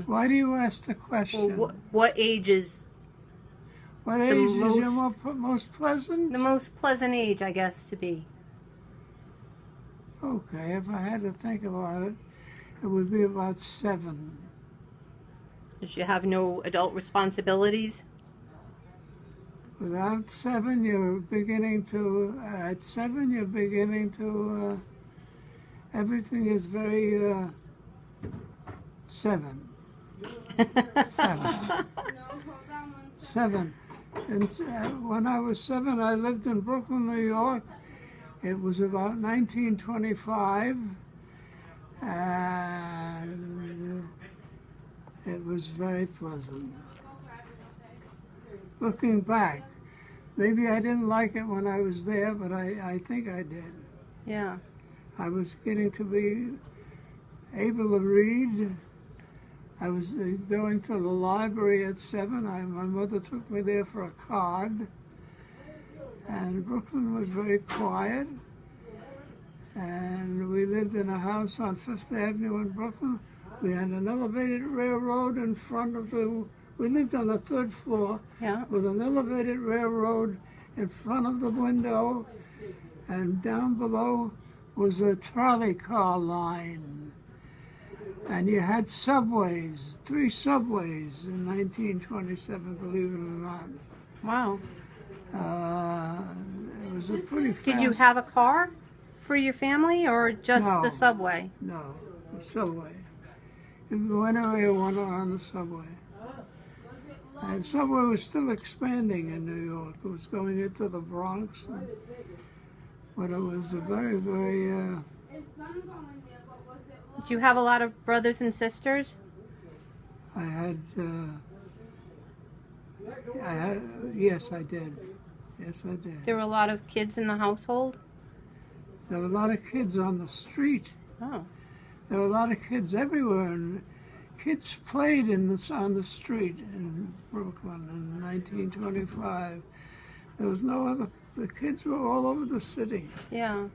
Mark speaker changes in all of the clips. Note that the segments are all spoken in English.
Speaker 1: Why do you ask the question?
Speaker 2: Well, what age is
Speaker 1: What age is your most pleasant?
Speaker 2: the most pleasant age, I guess, to be?
Speaker 1: Okay, if I had to think about it, it would be about 7.
Speaker 2: Because you have no adult responsibilities?
Speaker 1: Without 7, you're beginning to, at 7, you're beginning to, everything is very, 7. 7. 7. And when I was 7, I lived in Brooklyn, New York. It was about 1925, and it was very pleasant. Looking back, maybe I didn't like it when I was there, but I think I did.
Speaker 2: Yeah.
Speaker 1: I was getting to be able to read. I was going to the library at 7. My mother took me there for a card. And Brooklyn was very quiet. And we lived in a house on 5th Avenue in Brooklyn. We had an elevated railroad in front of we lived on the 3rd floor with an elevated railroad in front of the window. And down below was a trolley car line. And you had subways, 3 subways in 1927, believe it or not.
Speaker 2: Wow.
Speaker 1: It was a pretty fast...
Speaker 2: Did you have a car for your family or just the subway?
Speaker 1: No, the subway. You could go anywhere you wanted on the subway. And the subway was still expanding in New York. It was going into the Bronx. But it was a very, very...
Speaker 2: Did you have a lot of brothers and sisters?
Speaker 1: I had, yes, I did. Yes, I did.
Speaker 2: There were a lot of kids in the household?
Speaker 1: There were a lot of kids on the street.
Speaker 2: Oh.
Speaker 1: There were a lot of kids everywhere, and kids played on the street in Brooklyn in 1925. There was no other, the kids were all over the city.
Speaker 2: Yeah.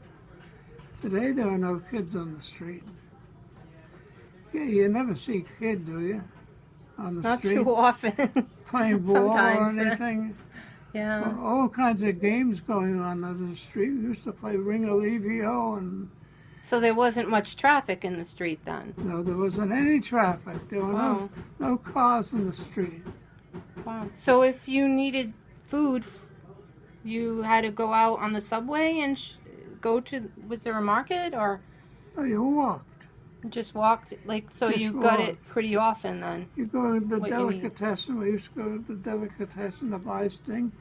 Speaker 1: Today there are no kids on the street. Yeah, you never see a kid, do you? On the street?
Speaker 2: Not too often.
Speaker 1: Playing ball
Speaker 2: Sometimes.
Speaker 1: or anything.
Speaker 2: Yeah.
Speaker 1: Well, all kinds of games going on the street. We used to play Ring-a-Levio and...
Speaker 2: So there wasn't much traffic in the street then?
Speaker 1: No, there wasn't any traffic. There were no cars in the street.
Speaker 2: Wow. So if you needed food, you had to go out on the subway and go to, was there a market or?
Speaker 1: Oh, you walked.
Speaker 2: Just walked, like, so
Speaker 1: Just
Speaker 2: you got
Speaker 1: walked.
Speaker 2: it pretty often then?
Speaker 1: You go to the
Speaker 2: What you need.
Speaker 1: delicatessen. We used to go to the delicatessen to buy things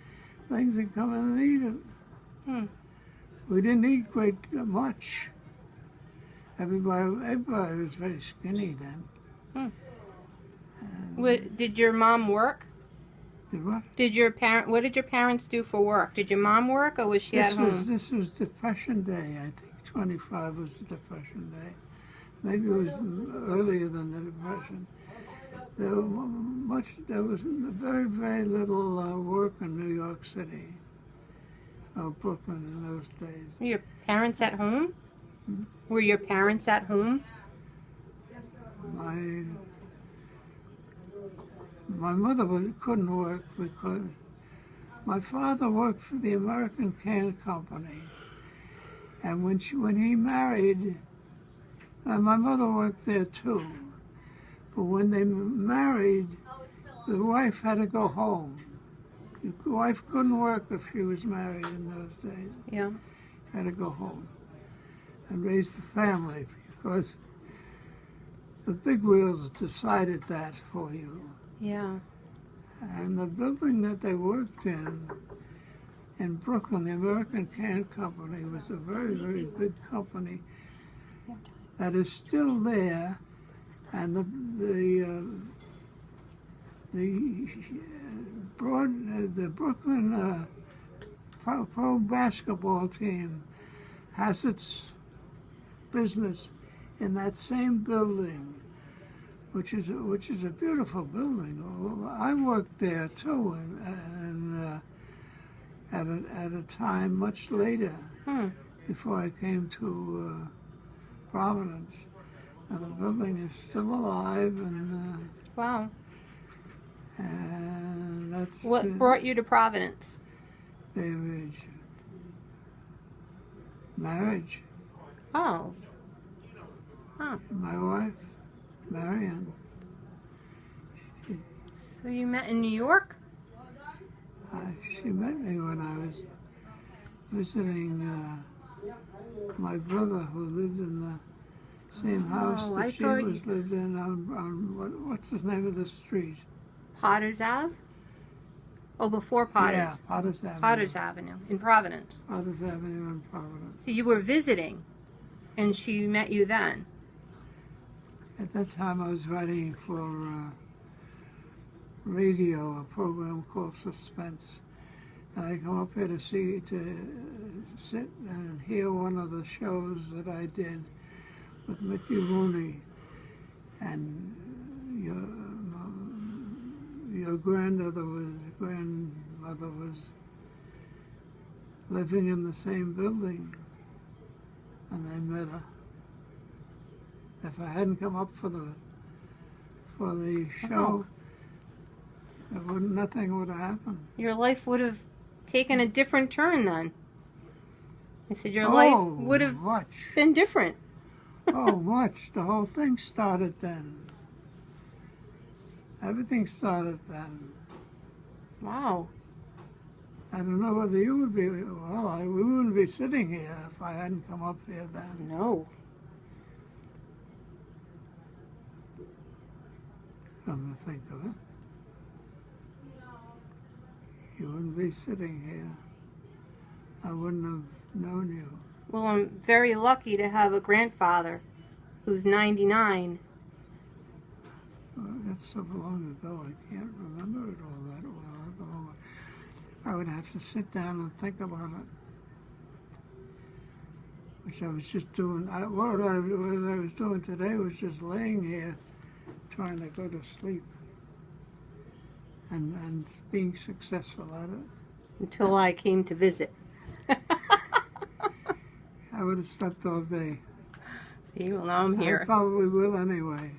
Speaker 1: and come in and eat it. We didn't eat great much. Everybody was very skinny then.
Speaker 2: Did your mom work?
Speaker 1: Did what?
Speaker 2: What did your parents do for work? Did your mom work or was she at home?
Speaker 1: This was Depression Day, I think. 25 was the Depression Day. Maybe it was earlier than the Depression. There was very, very little work in New York City or Brooklyn in those days.
Speaker 2: Were your parents at home? Were your parents at home?
Speaker 1: My mother couldn't work because my father worked for the American Can Company. And when he married, my mother worked there too. But when they married, the wife had to go home. The wife couldn't work if she was married in those days.
Speaker 2: Yeah.
Speaker 1: She had to go home and raise the family because the big wheels decided that for you.
Speaker 2: Yeah.
Speaker 1: And the building that they worked in Brooklyn, the American Can Company, was a very, very good company that is still there. And the Brooklyn pro basketball team has its business in that same building, which is a beautiful building. I worked there too, and at a time much later, before I came to Providence, and the building is still alive, and
Speaker 2: Wow.
Speaker 1: And that's
Speaker 2: What brought you to Providence?
Speaker 1: Marriage.
Speaker 2: Oh. Huh.
Speaker 1: My wife, Marion.
Speaker 2: So you met in New York?
Speaker 1: She met me when I was visiting my brother, who lived in the same house
Speaker 2: Oh,
Speaker 1: that
Speaker 2: I
Speaker 1: she
Speaker 2: thought
Speaker 1: was lived in on what's the name of the street?
Speaker 2: Potter's Ave? Oh, before Potter's.
Speaker 1: Yeah, Potter's Avenue.
Speaker 2: Potter's Avenue in Providence.
Speaker 1: Potter's Avenue in Providence.
Speaker 2: So you were visiting, and she met you then.
Speaker 1: At that time, I was writing for radio, a program called Suspense. And I come up here to sit and hear one of the shows that I did with Mickey Rooney. And your grandmother was living in the same building, and I met her. If I hadn't come up for the show, nothing would have happened.
Speaker 2: Your life would have taken a different turn then. I said your life would have been different.
Speaker 1: Oh, much. The whole thing started then. Everything started then.
Speaker 2: Wow.
Speaker 1: I don't know whether you would be, we wouldn't be sitting here if I hadn't come up here then.
Speaker 2: No.
Speaker 1: Come to think of it. You wouldn't be sitting here. I wouldn't have known you.
Speaker 2: Well, I'm very lucky to have a grandfather who's 99.
Speaker 1: Well, that's so long ago, I can't remember it all that well at the moment. I would have to sit down and think about it, which I was just doing. What I was doing today was just laying here trying to go to sleep and being successful at it.
Speaker 2: Until I came to visit.
Speaker 1: I would have slept all day.
Speaker 2: See, well, now I'm here.
Speaker 1: I probably will anyway.